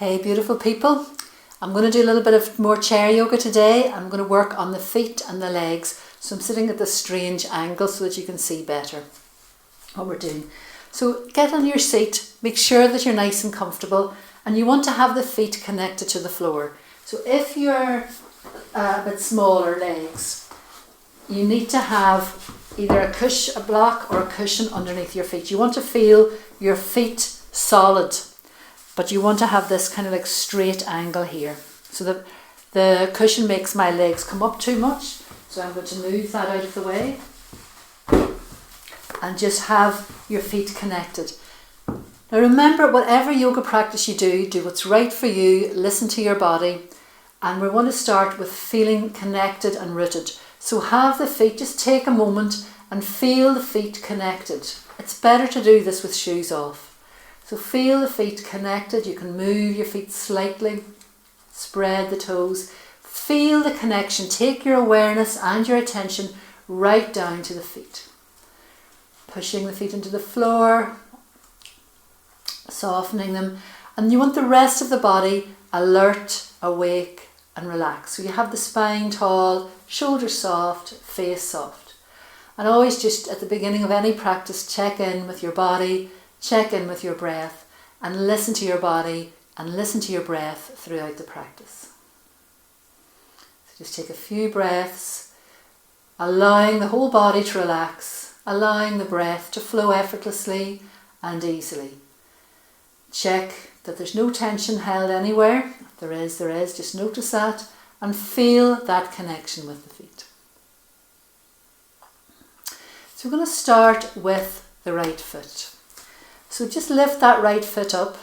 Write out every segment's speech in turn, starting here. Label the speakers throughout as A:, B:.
A: Hey beautiful people, I'm going to do a little bit of more chair yoga today. I'm going to work on the feet and the legs. So I'm sitting at this strange angle so that you can see better what we're doing. So get on your seat, make sure that you're nice and comfortable, and you want to have the feet connected to the floor. So if you're a bit smaller legs, you need to have either a block or a cushion underneath your feet. You want to feel your feet solid, but you want to have this kind of like straight angle here. So that the cushion makes my legs come up too much. So I'm going to move that out of the way and just have your feet connected. Now remember, whatever yoga practice you do what's right for you, listen to your body, and we want to start with feeling connected and rooted. So have the feet, just take a moment and feel the feet connected. It's better to do this with shoes off. So feel the feet connected. You can move your feet slightly, spread the toes, feel the connection. Take your awareness and your attention right down to the feet. Pushing the feet into the floor, softening them, and you want the rest of the body alert, awake and relaxed. So you have the spine tall, shoulders soft, face soft. And always just at the beginning of any practice, check in with your body, check in with your breath, and listen to your body and listen to your breath throughout the practice. So just take a few breaths, allowing the whole body to relax, allowing the breath to flow effortlessly and easily. Check that there's no tension held anywhere. If there is, just notice that and feel that connection with the feet. So we're going to start with the right foot. So just lift that right foot up,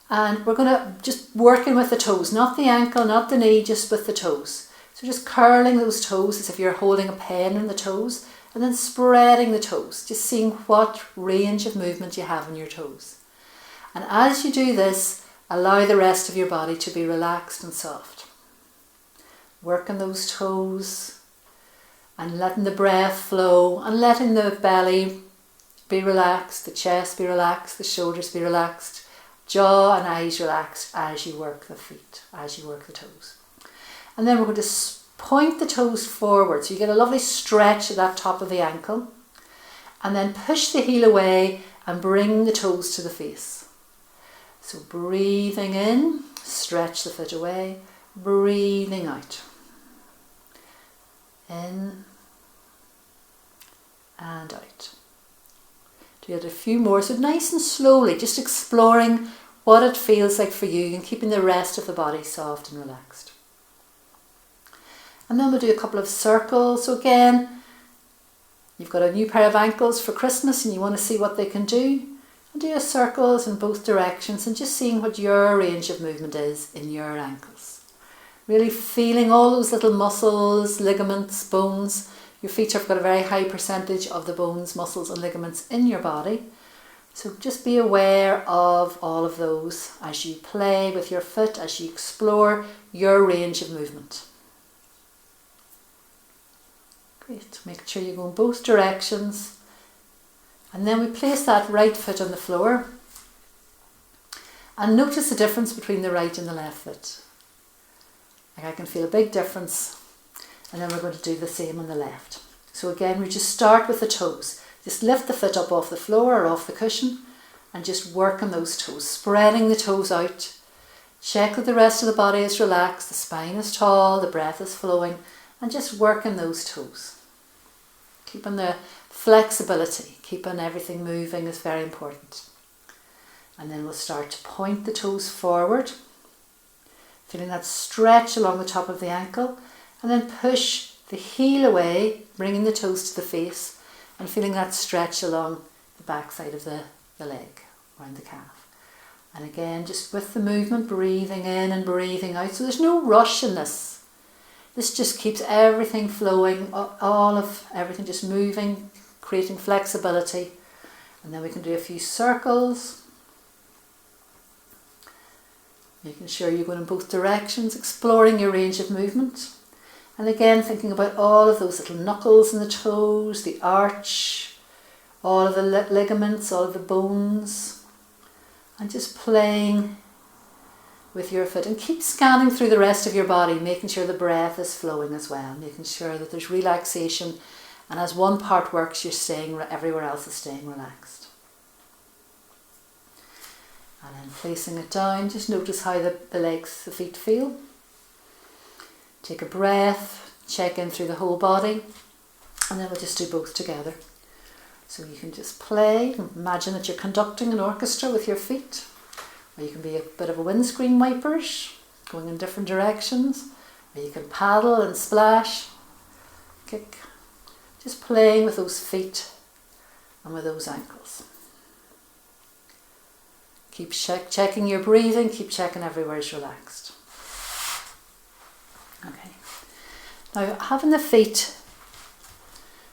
A: and we're going to just working with the toes, not the ankle, not the knee, just with the toes. So just curling those toes as if you're holding a pen in the toes, and then spreading the toes, just seeing what range of movement you have in your toes. And as you do this, allow the rest of your body to be relaxed and soft. Working those toes and letting the breath flow and letting the belly be relaxed, the chest be relaxed, the shoulders be relaxed, jaw and eyes relaxed as you work the feet, as you work the toes. And then we're going to point the toes forward, so you get a lovely stretch at that top of the ankle, and then push the heel away and bring the toes to the face. So breathing in, stretch the foot away, breathing out. In and out. Do it a few more, so nice and slowly, just exploring what it feels like for you and keeping the rest of the body soft and relaxed. And then we'll do a couple of circles. So again, you've got a new pair of ankles for Christmas and you want to see what they can do. And do your circles in both directions and just seeing what your range of movement is in your ankles. Really feeling all those little muscles, ligaments, bones. Your feet have got a very high percentage of the bones, muscles and ligaments in your body. So just be aware of all of those as you play with your foot, as you explore your range of movement. Great. Make sure you go in both directions. And then we place that right foot on the floor. And notice the difference between the right and the left foot. Like I can feel a big difference. And then we're going to do the same on the left. So again, we just start with the toes. Just lift the foot up off the floor or off the cushion and just work on those toes, spreading the toes out. Check that the rest of the body is relaxed, the spine is tall, the breath is flowing, and just work on those toes. Keeping the flexibility, keeping everything moving is very important. And then we'll start to point the toes forward, feeling that stretch along the top of the ankle, and then push the heel away, bringing the toes to the face and feeling that stretch along the back side of the leg, around the calf. And again, just with the movement, breathing in and breathing out. So there's no rush in this. This just keeps everything flowing, all of everything just moving, creating flexibility. And then we can do a few circles. Making sure you're going in both directions, exploring your range of movement. And again, thinking about all of those little knuckles in the toes, the arch, all of the ligaments, all of the bones. And just playing with your foot, and keep scanning through the rest of your body, making sure the breath is flowing as well, making sure that there's relaxation, and as one part works, you're staying, everywhere else is staying relaxed. And then placing it down, just notice how the legs, the feet feel. Take a breath, check in through the whole body, and then we'll just do both together. So you can just play, imagine that you're conducting an orchestra with your feet, or you can be a bit of a windscreen wipers, going in different directions, or you can paddle and splash, kick, just playing with those feet and with those ankles. Keep checking your breathing, keep checking everywhere is relaxed. Okay. Now having the feet,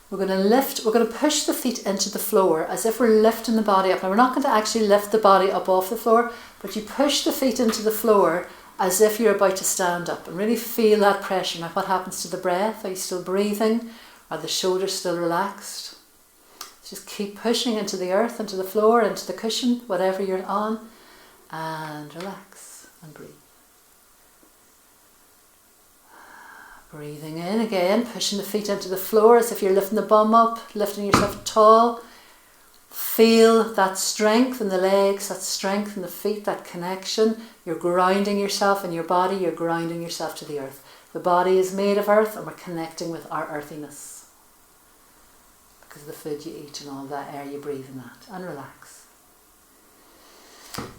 A: we're going to push the feet into the floor as if we're lifting the body up. Now we're not going to actually lift the body up off the floor, but you push the feet into the floor as if you're about to stand up, and really feel that pressure. Now what happens to the breath? Are you still breathing? Are the shoulders still relaxed? Just keep pushing into the earth, into the floor, into the cushion, whatever you're on, and relax and breathe. Breathing in again, pushing the feet into the floor as if you're lifting the bum up, lifting yourself tall. Feel that strength in the legs, that strength in the feet, that connection. You're grounding yourself in your body, you're grounding yourself to the earth. The body is made of earth, and we're connecting with our earthiness because of the food you eat and all that air you breathe in that. And relax.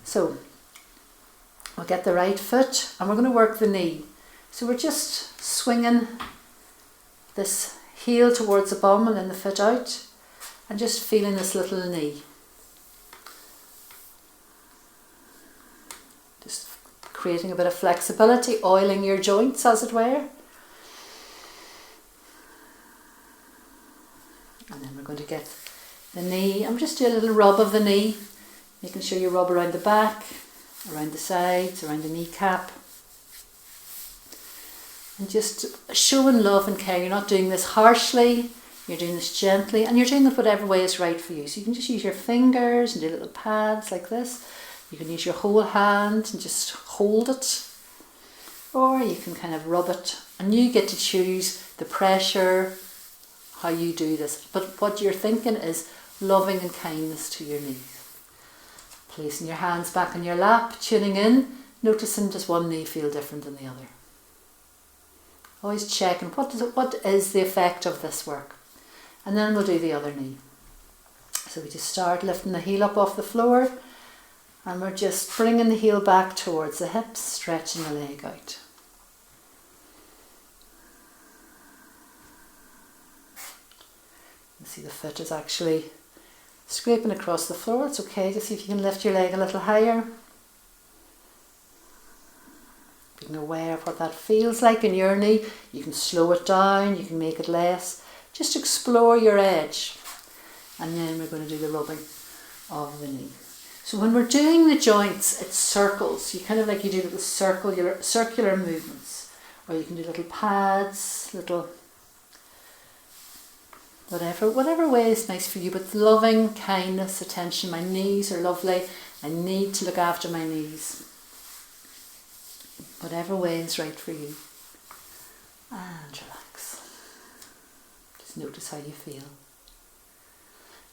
A: So we'll get the right foot and we're going to work the knee. So we're just swinging this heel towards the bum and then the foot out, and just feeling this little knee. Just creating a bit of flexibility, oiling your joints as it were. And then we're going to get the knee, and just do a little rub of the knee, making sure you rub around the back, around the sides, around the kneecap. And just showing love and care. You're not doing this harshly, you're doing this gently, and you're doing it whatever way is right for you. So you can just use your fingers and do little pads like this. You can use your whole hand and just hold it. Or you can kind of rub it, and you get to choose the pressure, how you do this. But what you're thinking is loving and kindness to your knees. Placing your hands back on your lap, tuning in, noticing does one knee feel different than the other. Always checking what is the effect of this work. And then we'll do the other knee. So we just start lifting the heel up off the floor, and we're just bringing the heel back towards the hips, stretching the leg out. You see the foot is actually scraping across the floor. It's okay to see if you can lift your leg a little higher. Being aware of what that feels like in your knee. You can slow it down, you can make it less. Just explore your edge. And then we're going to do the rubbing of the knee. So when we're doing the joints, it's circles. You kind of like you do little circular movements. Or you can do little pads, little whatever way is nice for you, but loving, kindness, attention. My knees are lovely. I need to look after my knees. Whatever way is right for you. And relax. Just notice how you feel.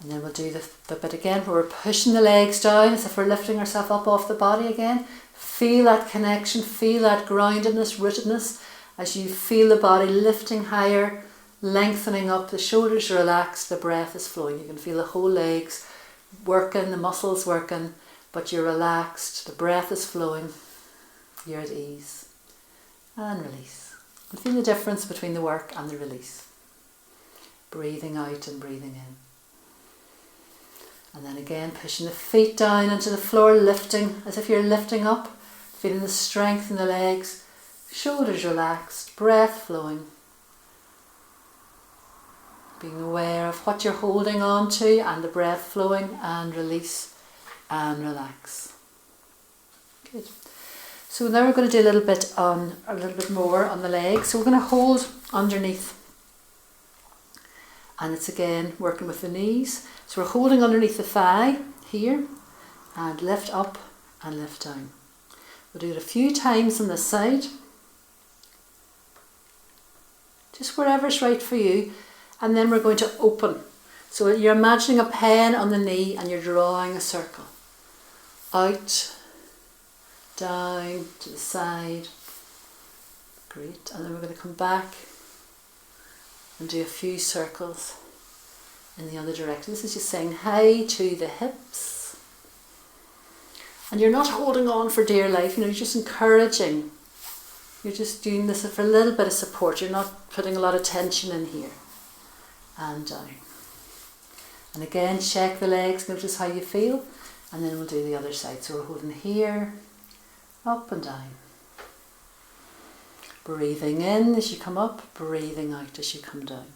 A: And then we'll do the bit again where we're pushing the legs down as if we're lifting ourselves up off the body again. Feel that connection, feel that groundedness, rootedness as you feel the body lifting higher, lengthening up, the shoulders are relaxed, the breath is flowing. You can feel the whole legs working, the muscles working, but you're relaxed, the breath is flowing. You're at ease. And release. And feel the difference between the work and the release. Breathing out and breathing in. And then again pushing the feet down into the floor, lifting as if you're lifting up. Feeling the strength in the legs. Shoulders relaxed. Breath flowing. Being aware of what you're holding on to and the breath flowing, and release and relax. Good. So now we're going to do a little bit more on the legs. So we're going to hold underneath, and it's again working with the knees. So we're holding underneath the thigh here, and lift up and lift down. We'll do it a few times on this side. Just wherever's right for you. And then we're going to open. So you're imagining a pen on the knee and you're drawing a circle. Out, down, to the side. Great. And then we're going to come back and do a few circles in the other direction. This is just saying hi to the hips. And you're not holding on for dear life, you're just encouraging. You're just doing this for a little bit of support. You're not putting a lot of tension in here. And down. And again, check the legs, notice how you feel. And then we'll do the other side. So we're holding here, up and down. Breathing in as you come up, breathing out as you come down.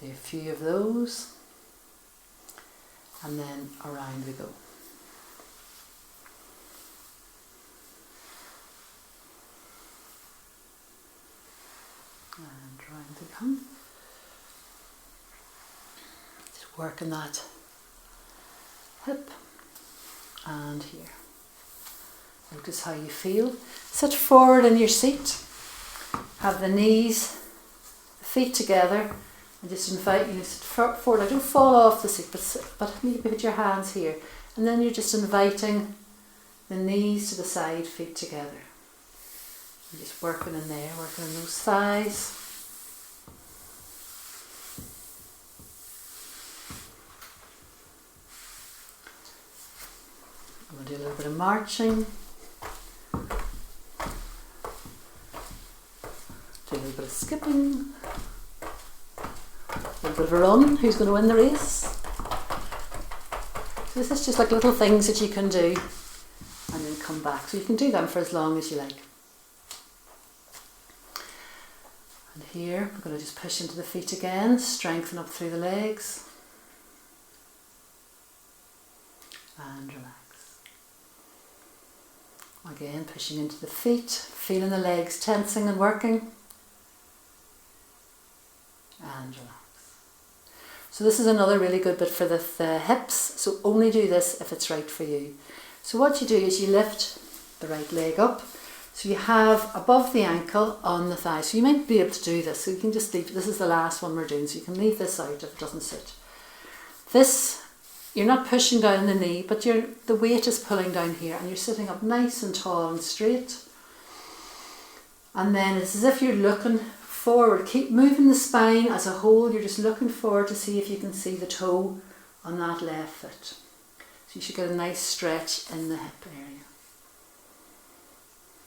A: Do a few of those. And then around we go. And round we come. Just working that hip and here. Notice how you feel. Sit forward in your seat. Have the knees, the feet together, and just invite you to sit forward. Like, don't fall off the seat, but maybe put your hands here. And then you're just inviting the knees to the side, feet together. And just working in there, working on those thighs. And we'll do a little bit of marching. Do a little bit of skipping. A little bit of a run. Who's going to win the race? So this is just like little things that you can do and then come back. So you can do them for as long as you like. And here we're going to just push into the feet again, strengthen up through the legs. And relax. Again, pushing into the feet, feeling the legs tensing and working. And relax. So this is another really good bit for the hips. So only do this if it's right for you. So what you do is you lift the right leg up. So you have above the ankle on the thigh. So you might be able to do this. So you can just leave, this is the last one we're doing. So you can leave this out if it doesn't sit. This, you're not pushing down the knee, but the weight is pulling down here and you're sitting up nice and tall and straight. And then it's as if you're looking forward. Keep moving the spine as a whole. You're just looking forward to see if you can see the toe on that left foot. So you should get a nice stretch in the hip area.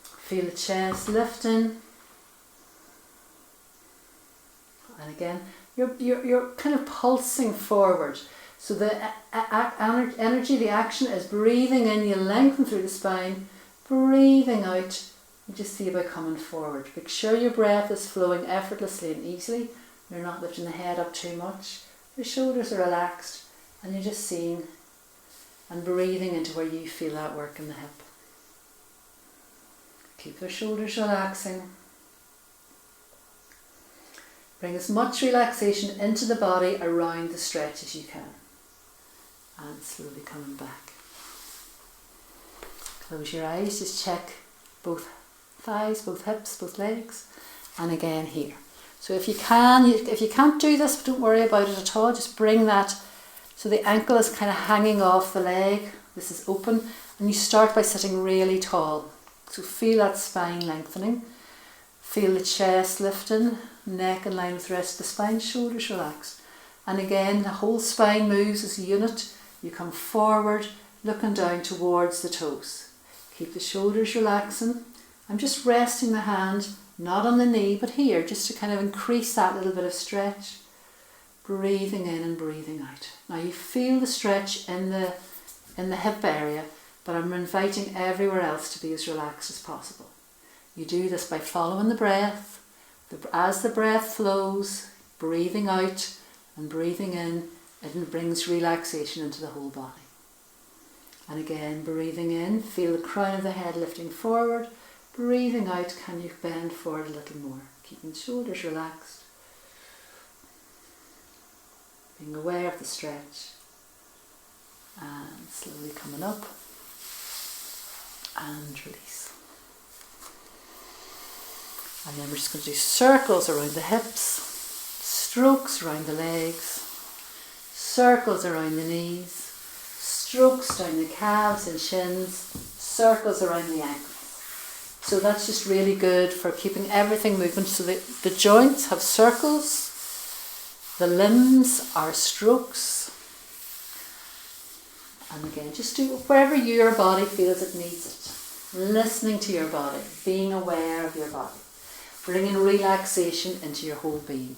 A: Feel the chest lifting. And again, you're kind of pulsing forward. So the energy, the action is breathing in, you lengthen through the spine, breathing out, you just see about coming forward. Make sure your breath is flowing effortlessly and easily. You're not lifting the head up too much. Your shoulders are relaxed and you're just seeing and breathing into where you feel that work in the hip. Keep the shoulders relaxing. Bring as much relaxation into the body around the stretch as you can. And slowly coming back. Close your eyes, just check both thighs, both hips, both legs. And again here. So if you can't do this, don't worry about it at all. Just bring that, so the ankle is kind of hanging off the leg. This is open. And you start by sitting really tall. So feel that spine lengthening. Feel the chest lifting, neck in line with the rest of the spine, shoulders relaxed. And again, the whole spine moves as a unit. You come forward, looking down towards the toes. Keep the shoulders relaxing. I'm just resting the hand, not on the knee, but here, just to kind of increase that little bit of stretch. Breathing in and breathing out. Now you feel the stretch in the hip area, but I'm inviting everywhere else to be as relaxed as possible. You do this by following the breath. As the breath flows, breathing out and breathing in, it brings relaxation into the whole body. And again, breathing in, feel the crown of the head lifting forward. Breathing out, can you bend forward a little more? Keeping the shoulders relaxed. Being aware of the stretch. And slowly coming up and release. And then we're just going to do circles around the hips, strokes around the legs, circles around the knees, strokes down the calves and shins, circles around the ankles. So that's just really good for keeping everything moving. So the joints have circles, the limbs are strokes. And again, just do wherever your body feels it needs it. Listening to your body, being aware of your body, bringing relaxation into your whole being.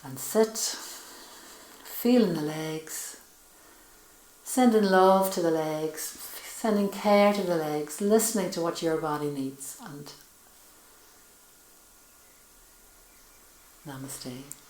A: And sit, feeling the legs, sending love to the legs, sending care to the legs, listening to what your body needs. And namaste.